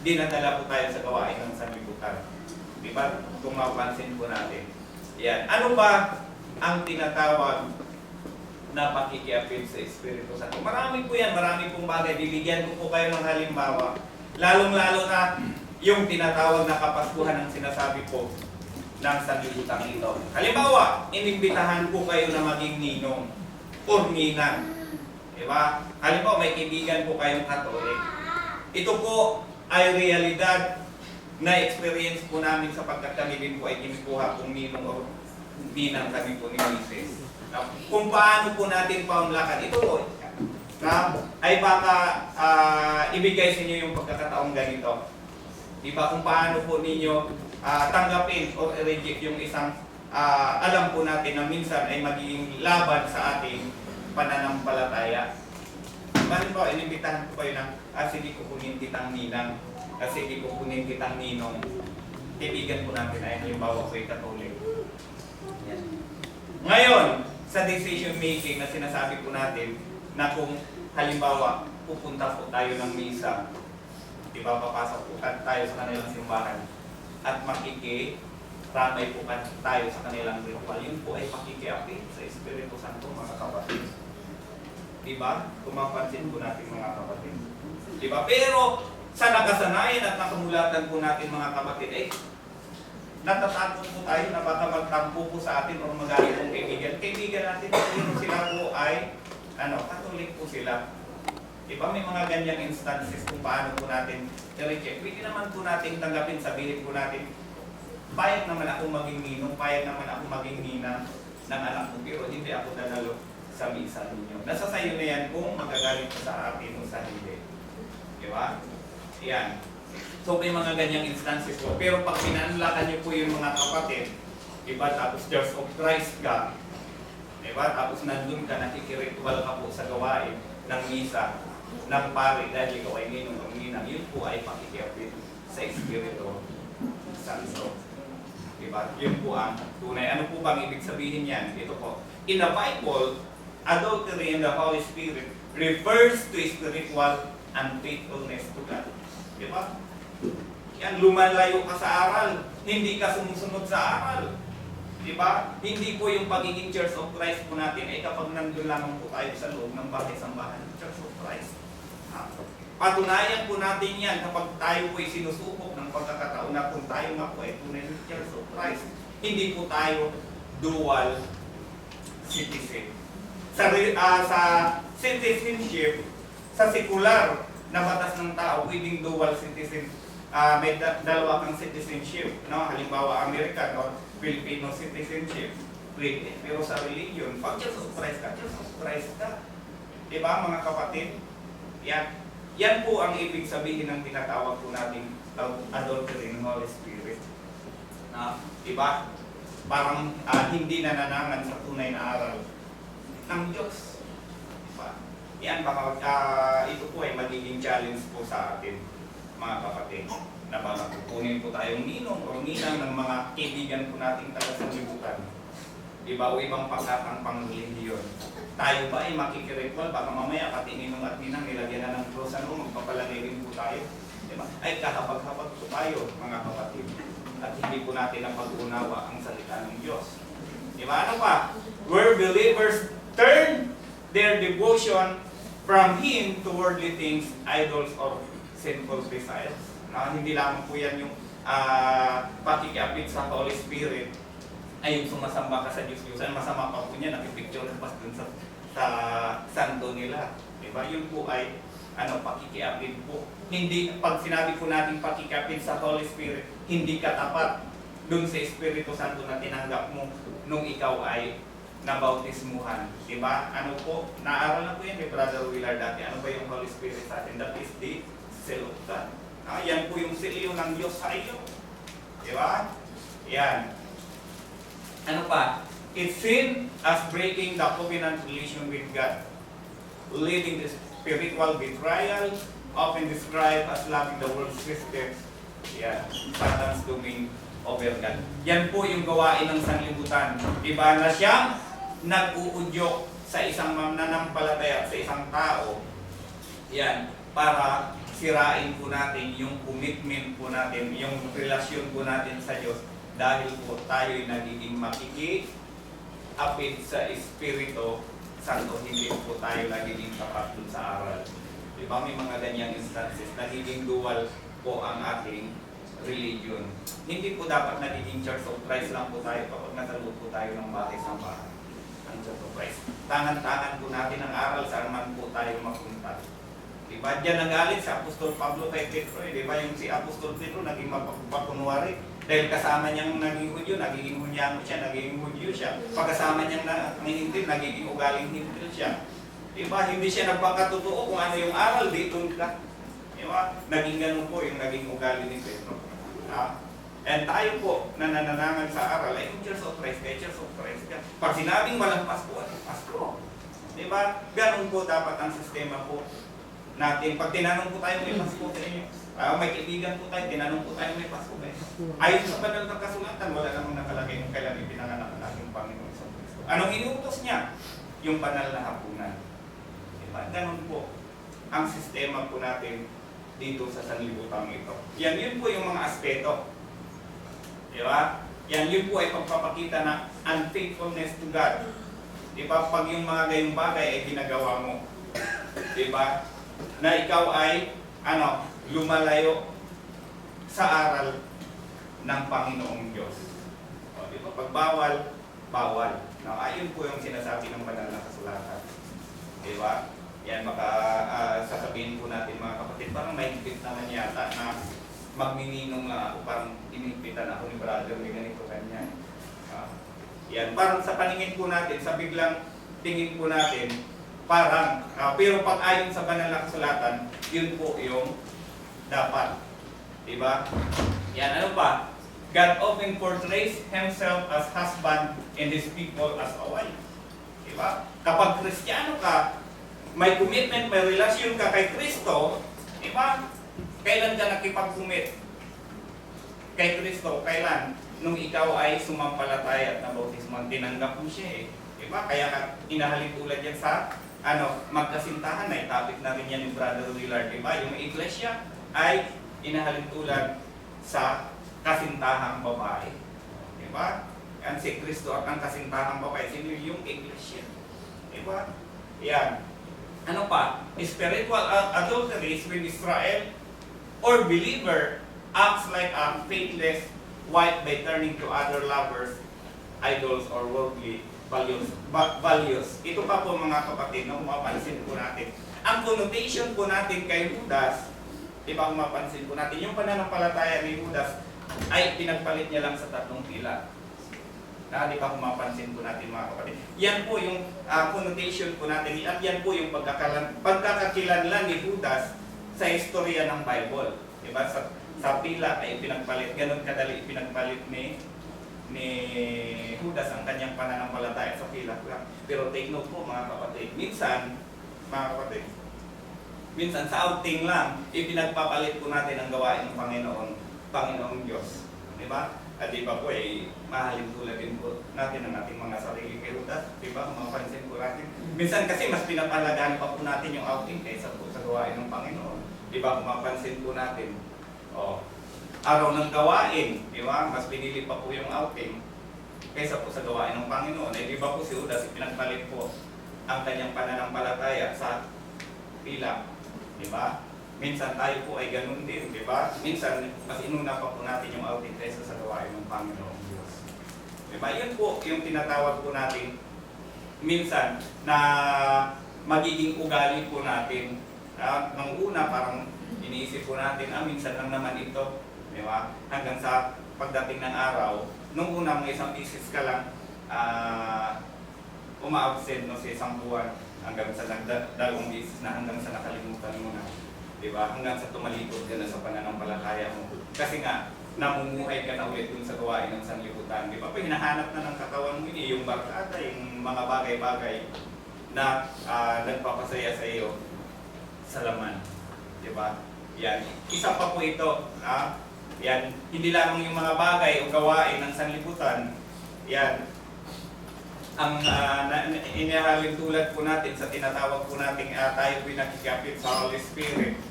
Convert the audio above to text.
dinadala po tayo sa gawain ng sanlibutan. Diba? Kung mapansin po natin. Yan. Ano ba ang tinatawag na pakikiapid sa Espiritu Santo? Marami po yan, marami pong bagay. Bibigyan ko po kayo ng halimbawa. Lalong-lalo na yung tinatawag na kapaskuhan ng sinasabi po ng sanlibutan ito. Halimbawa, inimbitahan po kayo na maging ninong o ninang. Diba? Halimbawa, may kaibigan po kayong Katolik. Ito po ay realidad na experience po namin sapagkat kami din po ay kinukuha kung ninong o ninang kami po ni Mrs. Kung paano po natin paunlakan, ito po ay baka ibigay sa inyo yung pagkakataong ganito. Diba? Kung paano po ninyo tanggapin o reject yung isang alam po natin na minsan ay magiging laban sa ating pananampalataya. Bakit po, inimbitahan ko kayo ng sige kukunin kitang ninang, sige kukunin kitang ninong. Kaibigan po natin ay halimbawa ko ay Katolik. Yan. Ngayon, sa decision making na sinasabi po natin na kung halimbawa pupunta po tayo ng misa, diba, papasok po tayo sa kanilang simbahan at makikiramay po tayo sa kanilang ritual, yun po ay pakikiapid sa Espiritu Santo, mga kapatid. Diba? Kung mapansin po natin, mga kapatid. Diba? Pero sa nakasanayan at nakamulatan po natin, mga kapatid, natatakot po tayo na baka magtampo po sa atin o magaling pong kaibigan. Kaibigan natin, sila po ay Katolik po sila. Diba? May mga ganyang instances kung paano po natin i-reject. Pwede naman po natin tanggapin, sabihin po natin, payag naman ako maging ninong, payag naman ako maging ninang ng anak ko, pero hindi ako dadalo sa misa ninyo. Nasa sayo na yan kung magagalit po sa atin o sa hindi. Diba? Yan. So may mga ganyang instances po. Pero pag pinanlakan niyo po yung mga kapatid, diba? Tapos Church of Christ ka, diba? Tapos nandun ka, nakikiritual ka po sa gawain ng misa, ng pari, dahil ikaw ay ninong o ninang, yun po ay pakikiapid sa Espiritu Santo. Diba? Yun po ang tunay. Ano po bang ibig sabihin yan? Ito po. In the Bible, adultery in the Holy Spirit refers to spiritual unfaithfulness to God. Diba? Yan, lumalayo ka sa aral. Hindi ka sumusunod sa aral. Diba? Hindi po yung pagiging Church of Christ po natin ay kapag nandun lamang po tayo sa loob ng bahay-sambahan ng Church of Christ. Patunayan po natin yan kapag tayo po ay sinusubok ng pagkakataon na kung tayo nga po ay tunay ng Church of Christ. Hindi po tayo dual citizen. Sa citizenship, sa sekular na batas ng tao, pwedeng dual citizen. May dalawa kang citizenship, no? Halimbawa American o Filipino citizenship, pwede. Pero sa religion, pag Church of Christ ka, Church of Christ ka. Diba, mga kapatid? Yan po ang ibig sabihin ng tinatawag po natin adultery ng Holy Spirit. Diba? Parang hindi nananangan sa tunay na aral ng Diyos. Diba? Yan, baka ito po ay magiging challenge po sa atin, mga kapatid, na baka kukunin po tayong ninong o ninang ng mga kaibigan po nating taga-sanlibutan. Diba? O ibang pakatang pangrelihiyon. Tayo ba ay makikiritual? Baka mamaya pati ninong at ninang nilagyan na ng cross, magpapalagay rin po tayo. Diba? Ay kahapag-hapag po tayo, mga kapatid. At hindi po natin ang pag-unawa ang salita ng Diyos. Diba? Ano pa? Where believers turn their devotion from Him to worldly things, idols, or sinful desires. Hindi lamang po yan yung pakikiapid sa Holy Spirit ay yung sumasamba ka sa Diyos-Diyosan. Masama pa po niya, nakipicture ka pa dun sa santo nila. Diba? Yun po ay pakikiapid po. Hindi, pag sinabi po natin pakikiapid sa Holy Spirit, hindi ka tapat dun sa Espiritu Santo na tinanggap mo nung ikaw ay nabautismuhan. Diba? Ano po? Naaral na po yan ni Brother Willard dati. Ano ba yung Holy Spirit sa atin? That is the seal of God. Yan po yung silyo ng Diyos sa iyo. Diba? Yan. Ano pa? It's seen as breaking the covenant relation with God, leading to spiritual betrayal, often described as loving the world's systems. Yan. Satan's domain over God. Yan po yung gawain ng sanlibutan. Iba na siyang nag-uudyok sa isang mananampalataya, sa isang tao. Yan. Para sirain po natin yung commitment po natin, yung relasyon po natin sa Diyos dahil po tayo'y nagiging makiki-apid sa Espiritu Santo, hindi po tayo nagiging tapat dun sa aral. Diba may mga ganyang instances, nagiging dual po ang ating religion. Hindi po dapat nagiging Church of Christ lang po tayo kapag nasa loob po tayo ng bahay sa bahay. Ang Church of Christ. Tangan-tangan po natin ang aral saan man po tayo mapunta. Diba? Diyan nagalit si Apostol Pablo kay Petro. Diba yung si Apostol Petro naging mapakunwari. Dahil kasama niyang naging Hudyo, naging Hunyano siya, naging Hudyo siya. Pagkasama niyang nangintintil, naging ugaling hintil siya. Diba? Hindi siya nagpakatotoo kung ano yung aral, dito ka. Diba? Naging ganun po yung naging ugali ni Petro. And tayo po na nananangan sa aral ay yung Church of Christ, kay Church of Christ ka. Pag sinabing walang Pasko, Pasko. Diba? Ganun po dapat ang sistema po natin. Pag tinanong po tayo may Pasko sa inyo, may kaibigan po tayo, tinanong po tayo may Pasko ba? Ayon sa banal ng kasulatan, wala namang nakalagay kung kailan ipinanganak ang ating Panginoon sa Kristo. Anong inuutos niya? Yung banal na hapunan. Diba? Ganun po ang sistema po natin dito sa sanlibutan ito. Yun po yung mga aspeto. Diba? Yun po ay pagpapakita na unfaithfulness to God. Diba? Pag yung mga gayong bagay ay ginagawa mo. Diba? Na ikaw ay lumalayo sa aral ng Panginoong Diyos. O, diba? Pag bawal, bawal. Now, ayun po yung sinasabi ng banal na kasulatan. Diba? Yan, baka sasabihin po natin mga kapatid, parang may higpit naman yata na magmininong na ako, parang inigpitan ako ni brother, may ganito kanya. Yan, parang sa paningin po natin, sa biglang tingin po natin, parang, pero pag ayon sa banal na kasulatan, yun po yung dapat. Diba? Yan, ano pa? God often portrays Himself as husband and His people as a wife. Diba? Kapag Kristiyano ka, may commitment, may relasyon ka kay Kristo, diba? Kailan ka nakipag-commit kay Kristo? Kailan? Nung ikaw ay sumampalataya at nabautismo, tinanggap mo siya eh. Diba? Kaya ka inahalin tulad yan sa magkasintahan na topic na rin yan ni Brother Willard, diba? Yung iglesia ay inahalin tulad sa kasintahang babae. Diba? Yan si Kristo at ang kasintahang babae. Sino yung iglesia? Diba? Yan. Ano pa? Spiritual adulteries when Israel or believer acts like a faithless wife by turning to other lovers, idols, or worldly values. Ito pa po mga kapatid, na mapapansin po natin. Ang connotation po natin kay Judas, diba mapapansin po natin, yung pananampalataya ni Judas ay pinagpalit niya lang sa tatlong pila. Di ba kung mapansin po natin mga kapatid? Yan po yung connotation po natin at yan po yung pagkakakilanlan ni Judas sa istorya ng Bible. Diba? Sa pila ay pinagpalit, ganun kadali pinagpalit ni Judas ang kanyang pananampalataya sa pila. Pero take note po mga kapatid, minsan sa outing lang, ipinagpapalit po natin ang gawain ng Panginoong Diyos. Diba? At diba po mahalin tulad din po natin ang ating mga sarili kay Judas. Diba? Kung mapansin po natin. Minsan kasi mas pinapalagaan pa po natin yung outing kaysa po sa gawain ng Panginoon. Diba? Kung mapansin po natin. Araw ng gawain. Diba? Mas pinili pa po yung outing kaysa po sa gawain ng Panginoon. Diba po si Judas pinagpalit po ang kanyang pananampalataya sa pila. Diba? Minsan tayo po ay ganun din, di ba? Minsan, mas inuna pa po natin yung outing kaysa sa gawain ng Panginoong Diyos. Di ba? Yun po yung tinatawag po natin minsan na magiging ugali po natin. Nung una, parang iniisip po natin, minsan lang naman ito. Di ba? Hanggang sa pagdating ng araw, nung una, mga isang bisis ka lang uma-absent sa isang buwan hanggang sa dalawang bisis na hanggang sa nakalimutan mo na. Diba? Hanggang sa tumalikod ka na sa pananampalataya mo. Kasi nga, namumuhay ka na ulit dun sa gawain ng sanlibutan. Diba? Pag hinahanap na ng katawan mo yung barkada, yung mga bagay-bagay na nagpapasaya sa iyo sa laman. Diba? Yan. Isa pa po ito. Yan. Hindi lamang yung mga bagay o gawain ng sanlibutan. Yan. Ang inihalin tulad po natin sa tinatawag po natin tayo pinakikapit sa Holy Spirit.